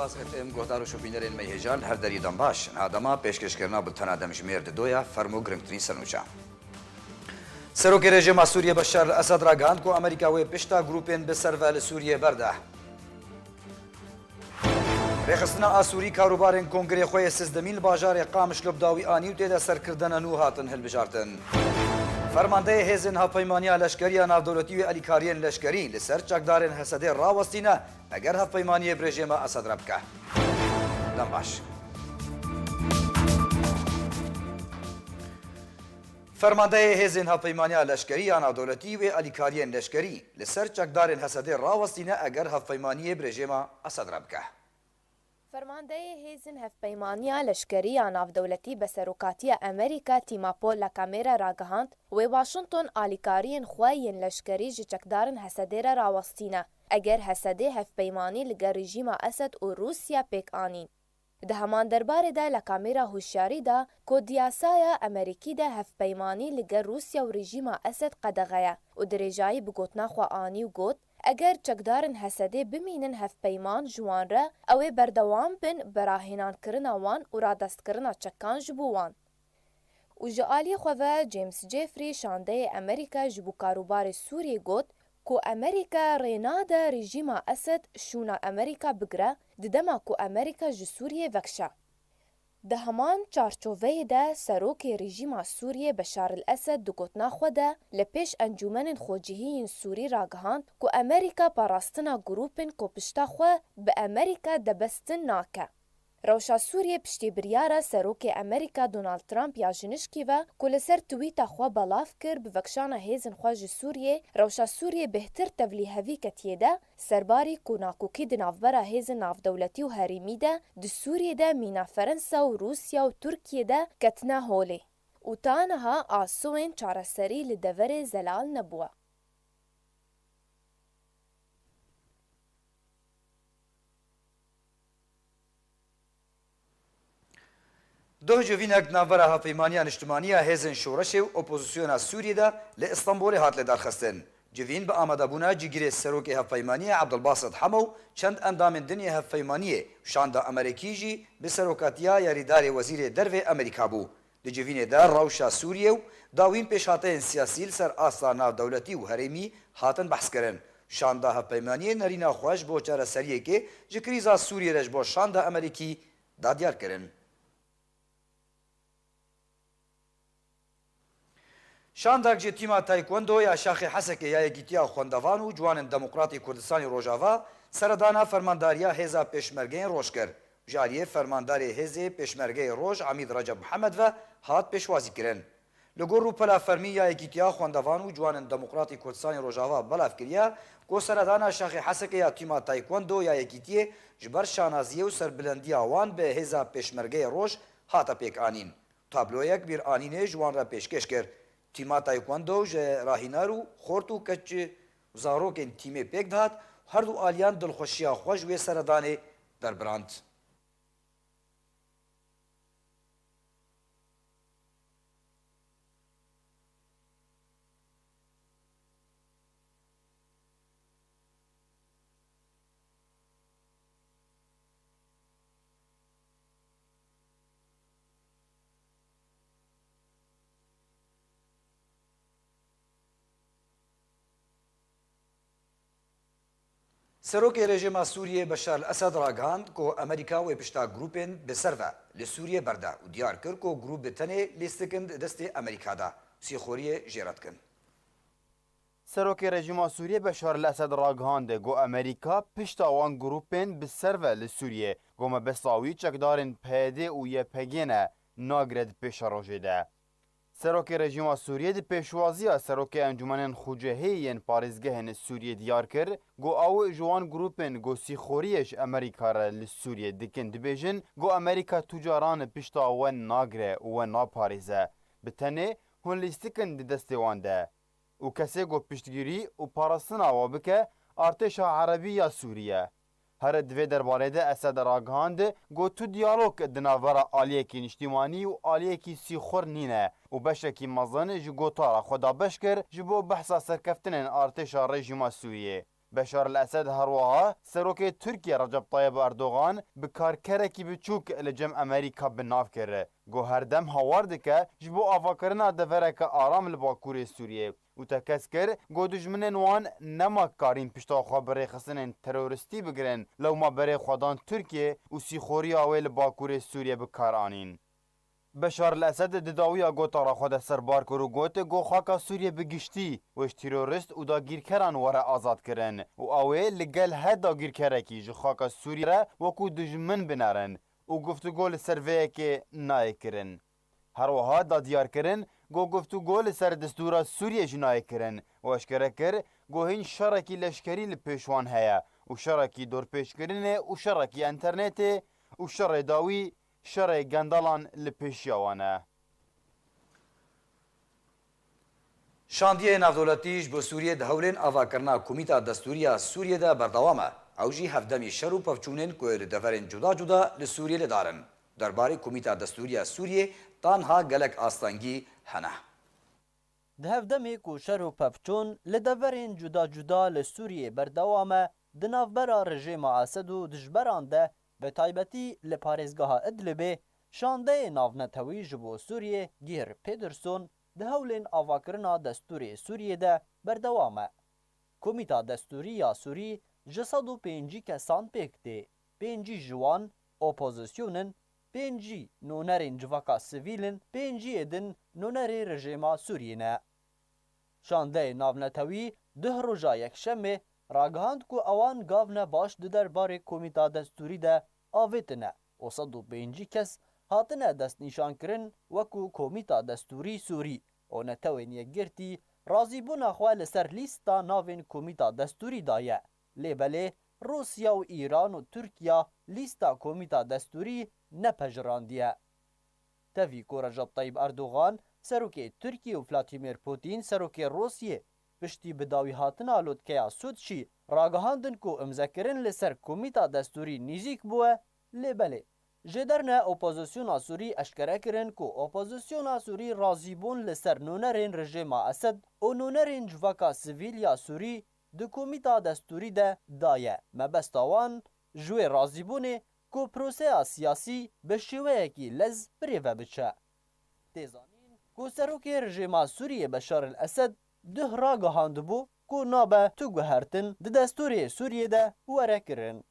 باز اف ام گهدار و شوبینرین میهجان هر دری دم باش آدما پیشکش کرنا بتنا دم جمیر دویا فرمو گرنگترین سنوچا سروک رژیم سوریه بشار الاسد را گاند کو امریکا و پشتا گروپین به سرور سوریه برده رخصتنا آسوری کاروبارن کنگره خوی سیزدمین باجار قامش لبداوی آنی و تیدا سرکردن نو هاتن هل بجارتن فرمانده هزن هفپیمانیا لشکری نافدولتی و الیکاریان لشکری لسر چکدارن حسده راوستینه اگر هفپیمانی برژیم اسد ربکه دم باش فرمانده هزن هفپیمانیا لشکری نافدولتی و الیکاریان لشکری لسر چکدارن حسده راوستینه اگر هفپیمانی برژیم اسد ربکه فرمانده هیزن هفپیمانیا لشکری نافدولتی به سروکاتی امریکا تیماپول لکامێرە راگەهاند وێ واشنطن ئالیکاریên xwe yên leşkerî ji çekdarên Hesedê re rawestîne eger Hesedê hevpeymanî li gel rejîma Esed û Rûsya pêk anîn. Di heman derbarê de lekamêra hûşyarî da ku diyasaya Amerîkî de hevpeymanî li gel Rûsya û rejîma Esed qedexeye û dirêjayî bi gotina xwe anî û got eger çekdarên Hesedê bimînin hevpeyman ji wan re ew ê berdewam bin bi rahênankirina wan û radestkirina çekan ji bo wan. û ji aliyê xwe ve James Jeffrey şandeyê Amerîka ji bo karûbarê Sûriyê got ku Amerîka rê nade rejîma Esed şûna Amerîka bigire di dema ku Amerîka ji Sûriyê vekşe. Di heman çarçoveyê de serokê rejîma Sûriyê Beşar el-Esed di gotina xwe de li pêş encûmenên xwecihîyên Sûrî ragihand ku Amerîka parastina grûpên ku pişta xwe bi Amerîka debestin nake. Rewşa Sûriyê piştî biryara serokê Amerîka Donald Trump ya jinişkî ve ku li ser twîta xwe belav kir bi vekşana hêzên xwe ji Sûriyê, rewşa Sûriyê bêhtir tevlîhevî ketiye de serbarî ku nakokî di navbera hêzên navdewletî û herêmî de di Sûriyê de mîna Ferensa û Rûsya û Tirkiye de ketine holê. û ta niha asûyên çareserî li deverê zelal nebûye. دو جوینک ناورا هفپیمانیا نیشتمانیا هزن شورش و اپوزیسیونا سوریه دا لی استانبول هات لی درخستن. جوین به آماده بونا جگیری سروک هفپیمانیا عبدالباسط حمو چند اندام دنیا هفپیمانیه شاندا امریکی جی به سروکاتیا یاریدار وزیر درو امریکا بو. دی جوین دا روشا سوریه و داوین پیشاتین سیاسی سر آسا ناو دولتی و هرمی هاتن بحث کرن. شاندا هفپیمانیه نرینا خوش بو چاره سریه که جکریزا سوریه رج بو شاندا امریکی دادیار کرن. شانداک جی تیما تایکوندو یا شاخی حسک یا یکیتیا خوندوان و جوان دموکراتی کردستانی روجاوا سردانا فرمانداریا هزا پیشمرگین روش کر. جاریه فرمانداری هزی پیشمرگی روج عمید رجب محمد و هات پیشوازی کرن. لگور رو پلا فرمی یا یکیتیا خوندوان و جوان دموکراتی کردستانی روجاوا بلاف کریا کو سردانا شاخی حسک یا تیما تایکوندو یا یکیتی جبر شانازیه و سربلندی آوان به هزا پیشمرگی روج هاتا پیک آنین. تابلویک بیر آنینه جوان را پیشکش کرد. تیما تایکواندو جه راهینارو خورتو کچ زاروکن تیمه پیک دهات هر دو آلیان دلخوشیا خوش و سردانه در براند. سروک رژیم سوریه بشار الاسد راگاند کو امریکا و پشتا گروپین به سروا لسوریه برده و دیار کرد کو گروپ بتنه لیستکند دست امریکا دا سیخوری جیرات کن. سروک رژیم سوریه بشار الاسد راگاند گو امریکا پشتا وان گروپین به سروا لسوریه گو مبساوی چکدارن پیده و یه پگینه ناگرد پیش روژه ده. سروک رژیم سوریه دی پیشوازی سروک انجمن خوجهین پارێزگehên سوریه دیار کر گو او جوان گروپن گو سیخوریش امریکا را لسوریه دکن دبیجن گو امریکا تجاران پشتا و ناگره و ناپاریزه بتنه هون لیستکن دی دستی وانده و کسی گو پشتگیری و پارستنا و بکه ارتش عربی یا سوریه هر دوی درباره ده اسد راگهاند گو تو دیالوگ دناورا آلیکی نشتیمانی و آلیکی سیخور نینه و بشکی مزن جگو تارا خدا بشکر جبو بحثا سرکفتن ارتش رژیم سوریه. بشار الاسد هروها سروک ترکیه رجب طیب اردوغان بکارکرکی بچوک لجم امریکا بناف کرده گو هر دم هاورده که جبو آفاکرنا دفرک آرام لباکور سوریه و تکس کر گو دجمنن وان نما کارین پشتا خواه بره خسنن تروریستی بگرن لو ما بره خودان ترکیه و سیخوری آوه لباکور سوریه بکار آنین. بشار الاسد دداویا گوتا را خود سربار کرو گوت گو خاکا سوریه بگشتی وش تیروریست و دا گیرکران وره آزاد کرن و آوه لگل هد دا گیرکرکی جو خاکا سوریه را وکو دجمن بنارن و گفتگو لسروه که نای کرن. هر وها دا دیار کرن گو گفتگو لسر دستورا سوریه جنای کرن و اشکره کر گو هین شرکی لشکری لپیشوان هیا و شرکی دور پیش کرنه و شرکی انترنت و شر داوی شر گندالان لپیشیوانه. شاندیه نافدولتیش بو سوریه دهولین آوا کرنا کمیتا دستوریا سوریه ده بردوامه او جی هفدمی شر و پفچونین که لدفرین جدا جدا لسوریه لدارن. درباره کمیتا دستوریا سوریه تانها گلک آستانگی هنه. دهفدمی که شر و پفچون لدفرین جدا جدا لسوریه بردوامه دنافبرا رژیم اسد و دجبران ده به تایبەتی لە پارێزگاها ئەدلبێ شاندەیە ناونەتەوەی ji بۆ سووریێ گیر پێدرسۆن di hewlên avakirina destûrê Sûriyê de berdewam e. Komîta Destûrî ya Sûrî ji 105 kesan pêk tê, 5 ji wan opozîsyonin, 5 nonerên civaka sivîlin, 5 din nonerê rejêma Sûriyê ne. Şandeyê navnetewî duh roja yekşemê ragihand ku ewan gavne baş di derbarê Komîta Destûrî de avêtine û 105 kes hatine destnîşankirin wekû Komîta Destûrî Sûrî û netewên yekgirtî razîbûna xwe li ser lîsta navên Komîta Destûrî daye. Lêbelê Rûsya û Îran û Tirkiya lîsta Komîta Destûrî nepejirandîye. Tevî ku Recep Tayyip Erdogan serokê Tirkiye û Vladimir Putin serokê Rûsyê piştî bi dawî hatina lotkeya Sûdçî ragihandin ku imzekirin li ser Komîta Destûrî nîzik bûye, lêbelê ji derne opozisyona Sûrî eşkere kirin ku opozisyona Sûrî razîbûn li ser nonerên rejêma Esed û nonerên civaka sivîl ya Sûrî di Komîta Destûrî de daye. Mebesta wan ji wê razîbûnê ku proseya siyasî bi şêweyekî lez birêve biçe. Têzanîn ku serokê rejêma Sûriyê Beşar el Esed duh ragihandibû ku nabe tu guhertin di destûrê Sûriyê de were kirin.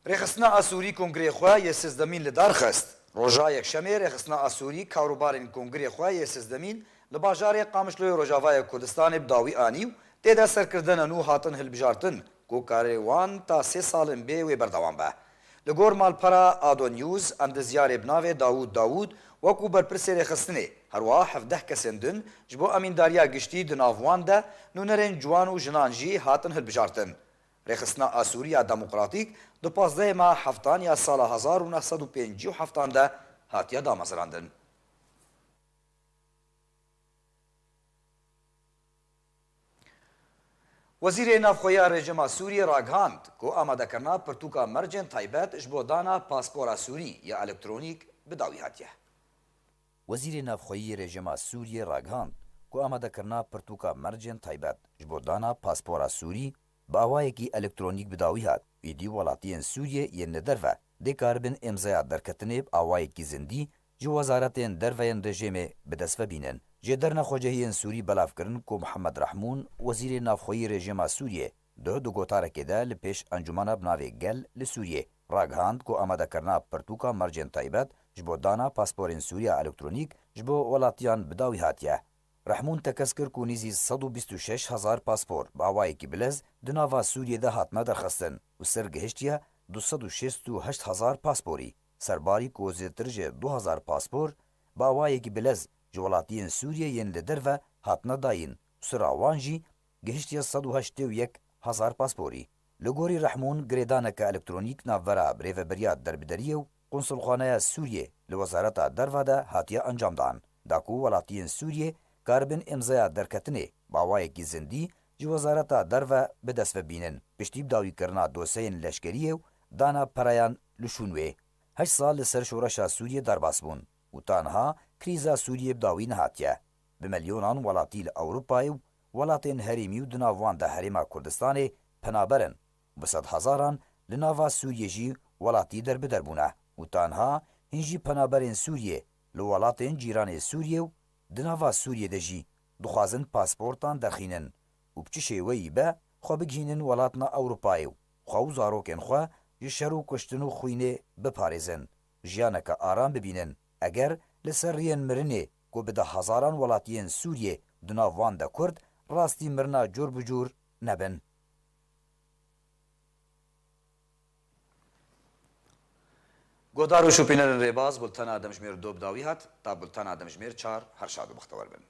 Rêxistina Asûrî kongrê xwe yê sizdemîn li dar xist. Roja yekşemê rêxistina Asûrî kawrobarên kongrê xwe yê sizdemîn li bajarê Qamişloyê Rojavayê Kurdistanê bi dawî anî û têde serkirdina nû hatin hilbijartin ku karê wan ta 3 salên bê wê berdewam be. Li gor malpera Ado News endizyarê bi navê Dawud Dawud wekû berpirsê rêxistinê herwiha 17 kesên din ji bo emîndariya giştî di nav wan de nûnerên ciwan û jinan jî hatin hilbijartin. Rêxistina Asûriya Demokratîk di 15 ma heftaniya sala 1957 de hatiye damezrandin. Wezîrê Navxweya Rejima Sûriyê ragihand ku amadekirina pirtûka mercên taybet ji bo dana paspora Sûrî ya elektronîk bi dawî hatiye. Wezîrê Navxweyî Rejima Sûriyê ragihand ku amadekirina pirtûka mercên taybet ji bo dana paspora Sûrî bi awayekî elektronîk bi dawî hat. Êdî welatiyên Sûriyê yên li derve dê karibin imzaya derketinê bi awayekî zindî ji wezaretên derveyên rejêmê bi dest vebînin. Ji derna xwecehiyên Sûrî belavkirin ku Mihemed Rehmûn Wezîrê Navxweyî Rejima Sûriyê di gotarekê de li pêş encumena bi navê Gel li Sûriyê ragihand ku amadekirina pirtûka mercên taybet ji bo dana pasporên Sûriya elektronîk ji bo welatiyan bi dawî hatiye. Rehmûn tekez kir ku nîzî 126,000 paspor bi awayekî bilez di nava Sûriyê de hatine derxistin û ser gihiştiye 268,000 pasporî. Serbarî ku zêdetir ji 2000 paspor bi awayekî bilez ji welatiyên Sûriyê yên li derve hatine dayîn û sira wan jî gihiştiye 181,000 pasporî. Li gorî Rehmûn girêdaneke elektronîk navbera birêveberiya derbideriyê û konsulxaneya Sûriyê li wezareta derve de hatiye encam dan. Da ku welatiyên Sûriyê karibin imzaya derketinê bi awayekî zindî ji wezareta derve bi dest vebînin piştî bi dawîkirina dosyeyên leşkeriyê û dana perayan li şûn wê. 8 sal li ser şoreşa Sûriyê derbas bûn û tanha krîza Sûriyê bi dawî nehatiye. Bi milyonan welatî li Ewropayê û welatên herîmî û di nav wan de Herêma Kurdistanê penaberin. Bi sed hezaran li nava Sûriyê jî welatî derbider bûne û tanha hîn jî penaberên Sûriyê li welatên cîranê Sûriyê û di nava Sûriyê de jî dixwazin pasportan derxînin û bi çi şêweyî be xwe bigihînin welatna Ewropayê û xwe û zarokên xwe ji şer û kuştin û xwînê biparêzin, jiyaneke aram bibînin. Eger li ser rêyên mirinê ku bi de hezaran welatiyên Sûriyê di nav wan de Kurd rastî mirina cûr bi cûr nebin. Godar û şûpînerên rêbaz bultena demjimêr 2 bi dawî hat ta bultena demjimêr 4 her şad û bextewar bin.